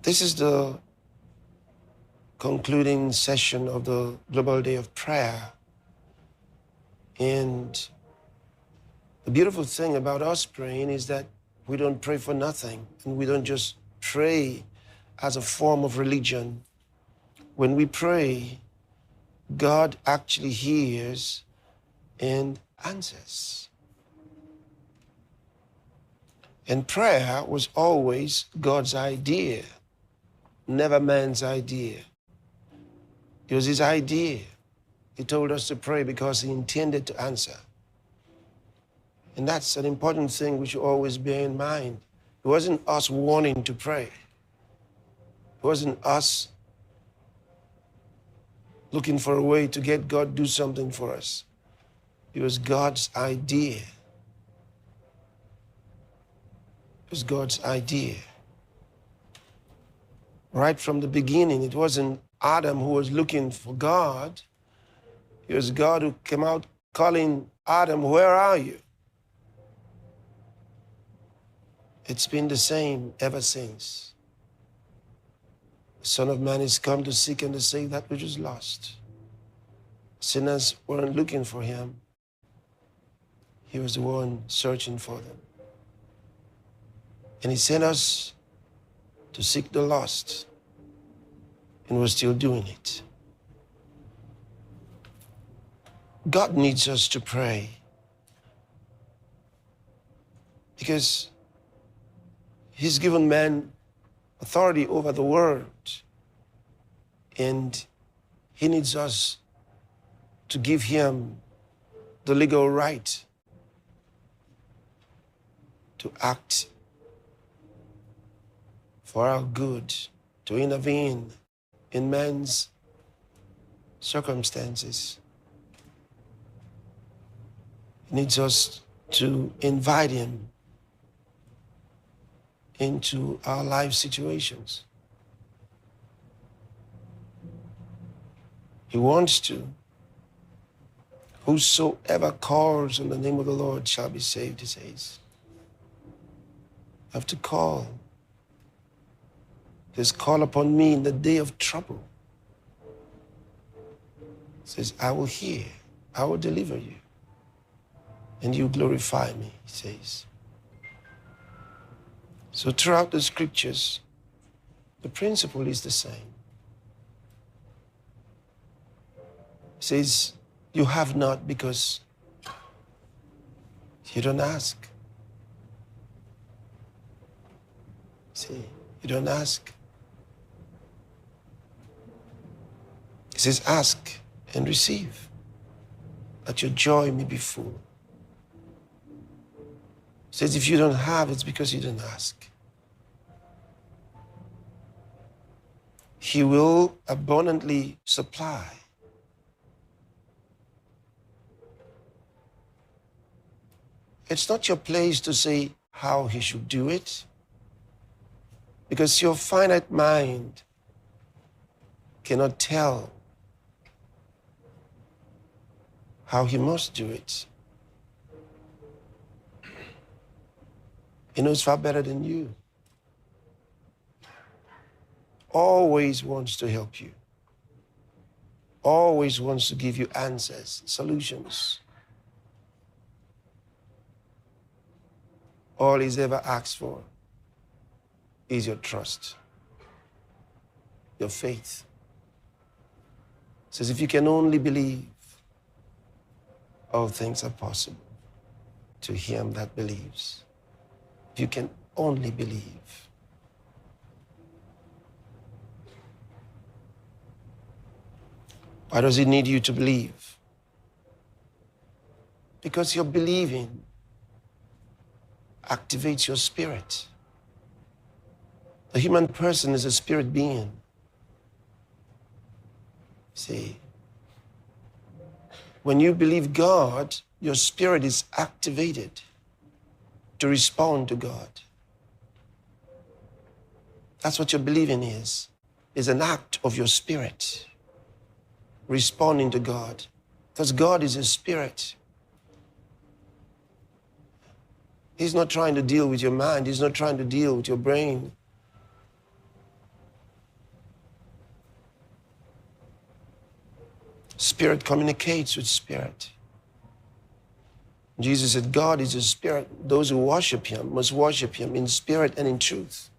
This is the concluding session of the Global Day of Prayer. And the beautiful thing about us praying is that we don't pray for nothing, and we don't just pray as a form of religion. When we pray, God actually hears and answers. And prayer was always God's idea, never man's idea. It was his idea. He told us to pray because he intended to answer. And that's an important thing we should always bear in mind. It wasn't us wanting to pray. It wasn't us looking for a way to get God to do something for us. It was God's idea. It was God's idea. Right from the beginning, it wasn't Adam who was looking for God. It was God who came out calling Adam, "Where are you?" It's been the same ever since. The Son of Man is come to seek and to save that which is lost. Sinners weren't looking for him. He was the one searching for them. And he sent us to seek the lost, and we're still doing it. God needs us to pray because he's given man authority over the world, and he needs us to give him the legal right to act for our good, to intervene in man's circumstances. He needs us to invite him into our life situations. He wants to. Whosoever calls on the name of the Lord shall be saved, he says. You have to call. He says, "Call upon me in the day of trouble." He says, "I will hear, I will deliver you, and you glorify me," he says. So throughout the scriptures, the principle is the same. He says, you have not because you don't ask. See, you don't ask. He says, ask and receive, that your joy may be full. He says, if you don't have, it's because you didn't ask. He will abundantly supply. It's not your place to say how he should do it, because your finite mind cannot tell how he must do it. He knows far better than you. Always wants to help you. Always wants to give you answers, solutions. All he's ever asked for is your trust, your faith. He says, if you can only believe, all things are possible to him that believes. If you can only believe. Why does he need you to believe? Because your believing activates your spirit. The human person is a spirit being. See, when you believe God, your spirit is activated to respond to God. That's what your believing is an act of your spirit responding to God, because God is a spirit. He's not trying to deal with your mind. He's not trying to deal with your brain. Spirit communicates with spirit. Jesus said, God is a spirit. Those who worship him must worship him in spirit and in truth.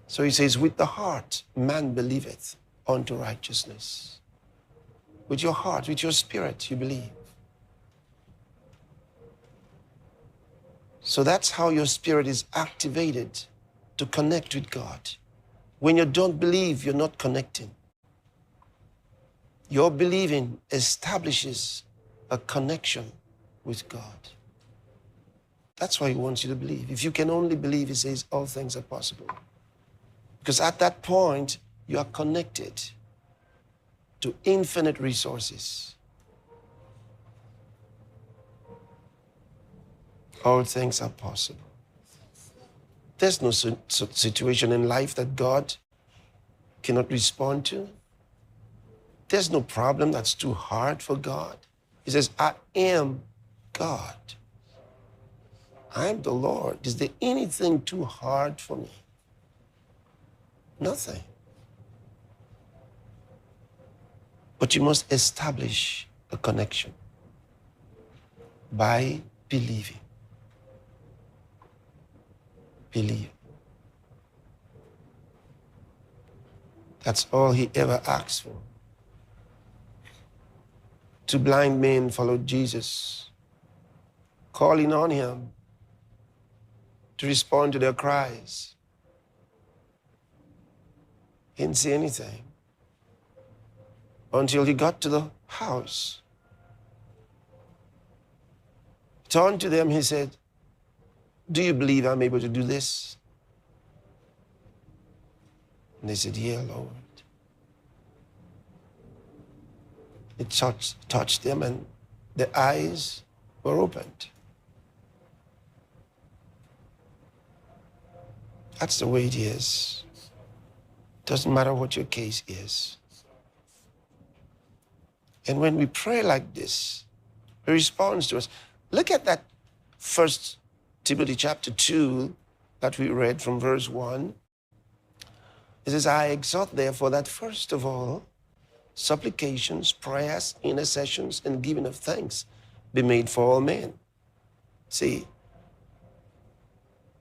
So he says, with the heart, man believeth unto righteousness. With your heart, with your spirit, you believe. So that's how your spirit is activated to connect with God. When you don't believe, you're not connecting. Your believing establishes a connection with God. That's why he wants you to believe. If you can only believe, he says, all things are possible. Because at that point, you are connected to infinite resources. All things are possible. There's no situation in life that God cannot respond to. There's no problem that's too hard for God. He says, I am God. I am the Lord. Is there anything too hard for me? Nothing. But you must establish a connection by believing. Believe. That's all he ever asked for. Two blind men followed Jesus, calling on him to respond to their cries. He didn't say anything until he got to the house. He turned to them, he said, do you believe I'm able to do this? And they said, yeah, Lord. It touched them and their eyes were opened. That's the way it is. Doesn't matter what your case is. And when we pray like this, he responds to us. Look at that 1 Timothy chapter 2 that we read from verse 1. It says, I exhort therefore that first of all, supplications, prayers, intercessions, and giving of thanks be made for all men. See,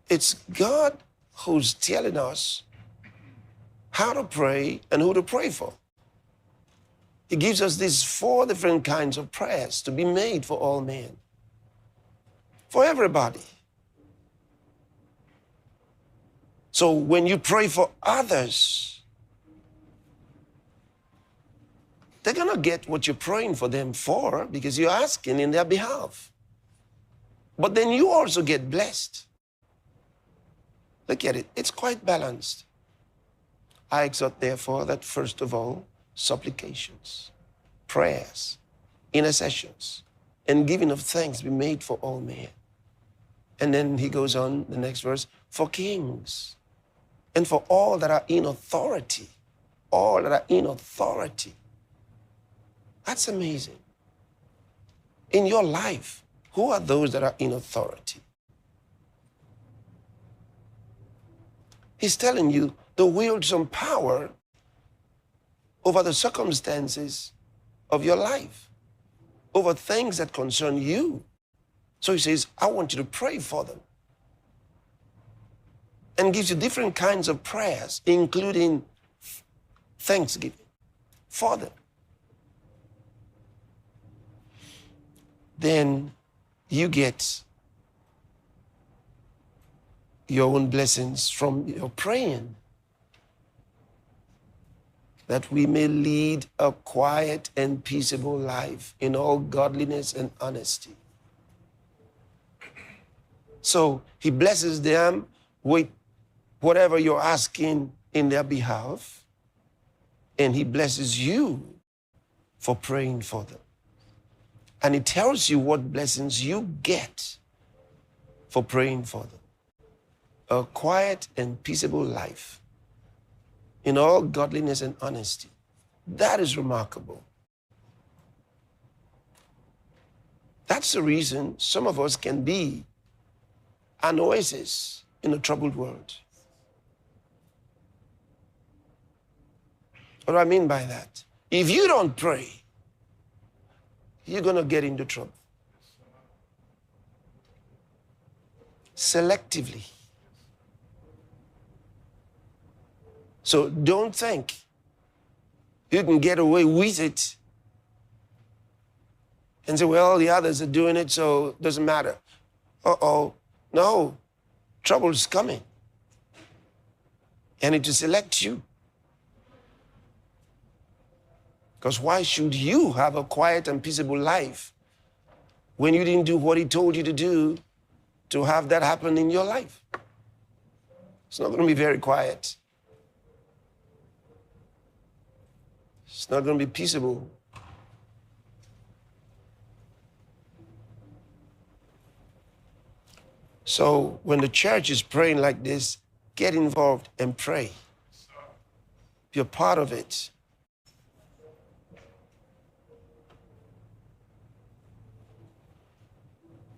it's God who's telling us how to pray and who to pray for. He gives us these 4 different kinds of prayers to be made for all men, for everybody. So when you pray for others, they're going to get what you're praying for them for because you're asking in their behalf. But then you also get blessed. Look at it. It's quite balanced. I exhort, therefore, that first of all, supplications, prayers, intercessions, and giving of thanks be made for all men. And then he goes on, the next verse, for kings and for all that are in authority. All that are in authority. That's amazing. In your life, who are those that are in authority? He's telling you to wield some power over the circumstances of your life, over things that concern you. So he says, I want you to pray for them. And gives you different kinds of prayers, including thanksgiving for them. Then you get your own blessings from your praying, that we may lead a quiet and peaceable life in all godliness and honesty. So he blesses them with whatever you're asking in their behalf, and he blesses you for praying for them. And he tells you what blessings you get for praying for them. A quiet and peaceable life in all godliness and honesty. That is remarkable. That's the reason some of us can be an oasis in a troubled world. What do I mean by that? If you don't pray, you're going to get into trouble. Selectively. So don't think you can get away with it and say, well, the others are doing it, so it doesn't matter. Uh-oh. No. Trouble's coming. And it will select you. Because why should you have a quiet and peaceable life when you didn't do what he told you to do to have that happen in your life? It's not going to be very quiet. It's not going to be peaceable. So when the church is praying like this, get involved and pray. You're part of it.